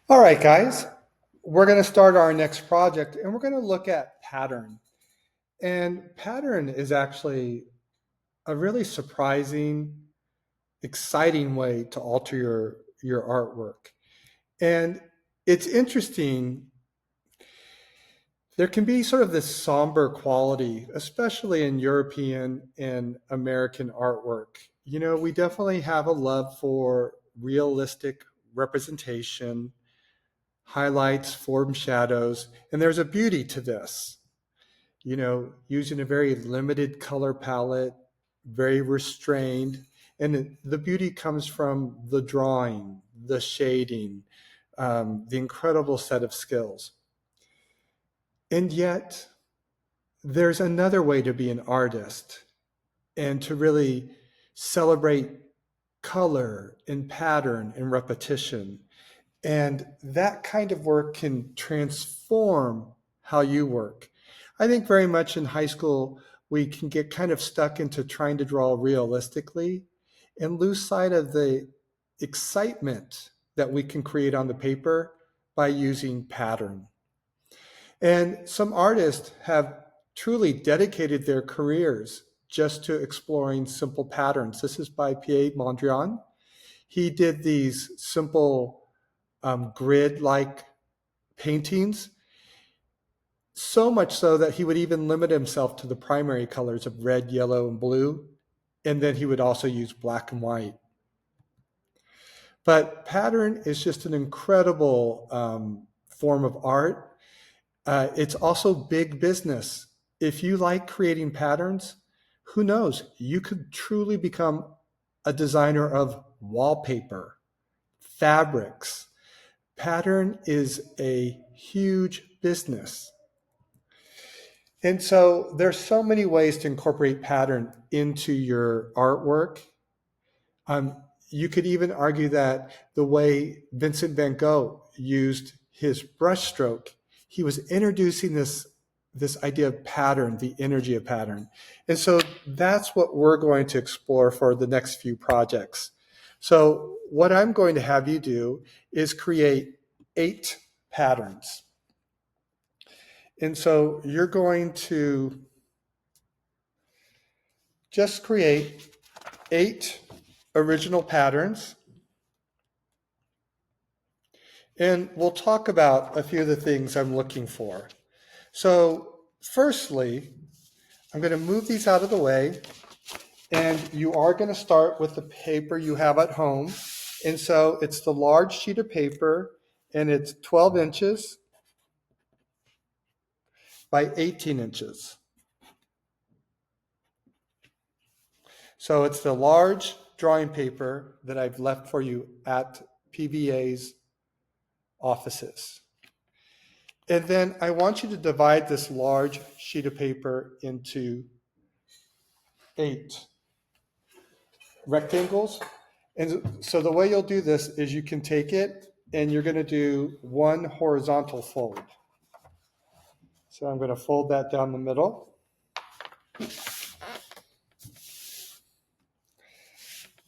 All right, guys, we're going to start our next project and we're going to look at pattern. And pattern is actually a really surprising, exciting way to alter your artwork. And it's interesting, there can be sort of this somber quality, especially in European and American artwork. You know, we definitely have a love for realistic representation, highlights, form, shadows, and there's a beauty to this. You know, using a very limited color palette, very restrained, and the beauty comes from the drawing, the shading, the incredible set of skills. And yet, there's another way to be an artist and to really celebrate color and pattern and repetition. And that kind of work can transform how you work. I think very much in high school, we can get kind of stuck into trying to draw realistically and lose sight of the excitement that we can create on the paper by using pattern. And some artists have truly dedicated their careers just to exploring simple patterns. This is by Pierre Mondrian. He did these simple grid-like paintings, so much so that he would even limit himself to the primary colors of red, yellow, and blue, and then he would also use black and white. But pattern is just an incredible form of art. It's also big business. If you like creating patterns, who knows? You could truly become a designer of wallpaper, fabrics. Pattern is a huge business. And so there's so many ways to incorporate pattern into your artwork. You could even argue that the way Vincent van Gogh used his brushstroke, he was introducing this idea of pattern, the energy of pattern. And so that's what we're going to explore for the next few projects. So what I'm going to have you do is create 8 patterns. And so you're going to just create 8 original patterns. And we'll talk about a few of the things I'm looking for. So firstly, I'm going to move these out of the way. And you are going to start with the paper you have at home. And so it's the large sheet of paper, and it's 12 inches by 18 inches. So it's the large drawing paper that I've left for you at PVA's offices. And then I want you to divide this large sheet of paper into 8 rectangles. And so the way you'll do this is you can take it and you're going to do one horizontal fold. So I'm going to fold that down the middle.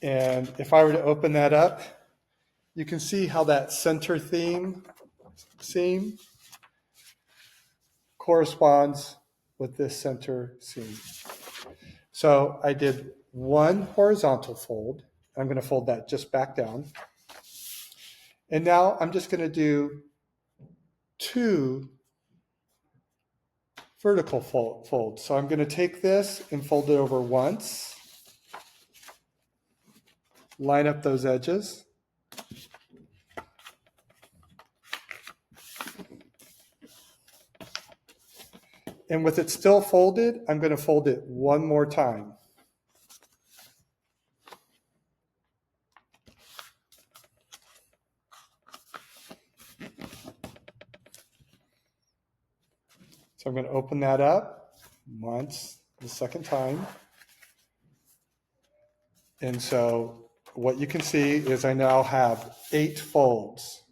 And if I were to open that up, you can see how that center seam corresponds with this center seam. So I did one horizontal fold. I'm going to fold that just back down. And now I'm just going to do 2 vertical folds. So I'm going to take this and fold it over once, line up those edges. And with it still folded, I'm going to fold it one more time. So I'm going to open that up once, the second time. And so what you can see is I now have 8 folds.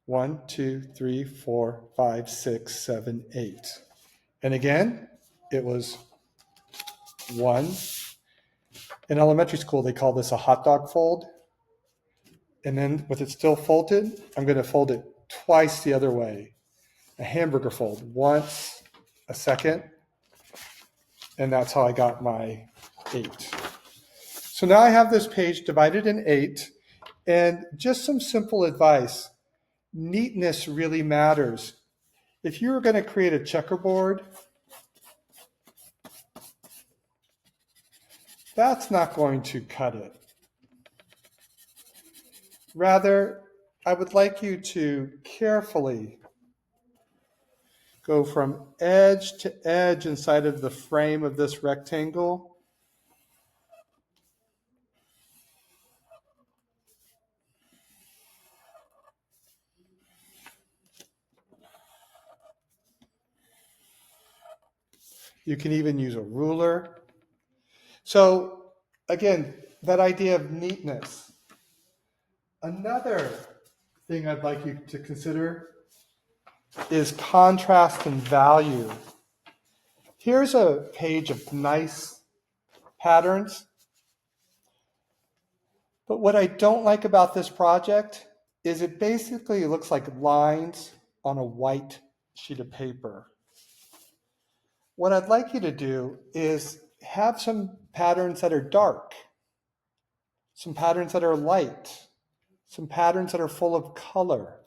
1, 2, 3, 4, 5, 6, 7, 8. And again, it was 1. In elementary school, they call this a hot dog fold. And then with it still folded, I'm going to fold it twice the other way. A hamburger fold, once, a second, and that's how I got my 8. So now I have this page divided in 8, and just some simple advice. Neatness really matters. If you were going to create a checkerboard, that's not going to cut it. Rather, I would like you to carefully go from edge to edge inside of the frame of this rectangle. You can even use a ruler. So again, that idea of neatness. Another thing I'd like you to consider is contrast and value. Here's a page of nice patterns. But what I don't like about this project is it basically looks like lines on a white sheet of paper. What I'd like you to do is have some patterns that are dark, some patterns that are light, some patterns that are full of color.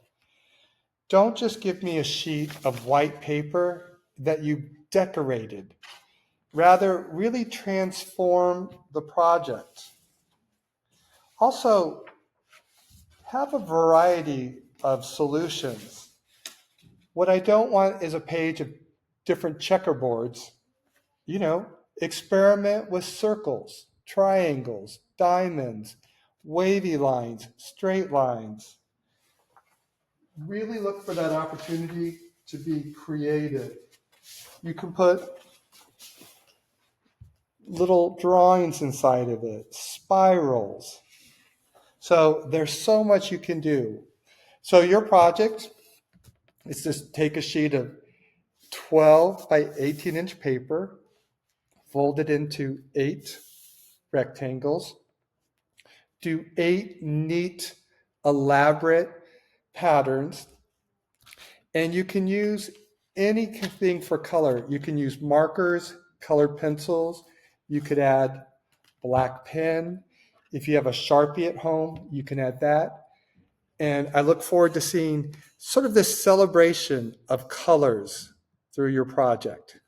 Don't just give me a sheet of white paper that you decorated. Rather, really transform the project. Also, have a variety of solutions. What I don't want is a page of different checkerboards. Experiment with circles, triangles, diamonds, wavy lines, straight lines. Really look for that opportunity to be creative. You can put little drawings inside of it, spirals. So there's so much you can do. So your project is just take a sheet of 12 by 18 inch paper, fold it into 8 rectangles, do 8 neat, elaborate patterns, and you can use anything for color. You can use markers, colored pencils, you could add black pen. If you have a Sharpie at home, you can add that. And I look forward to seeing sort of this celebration of colors through your project.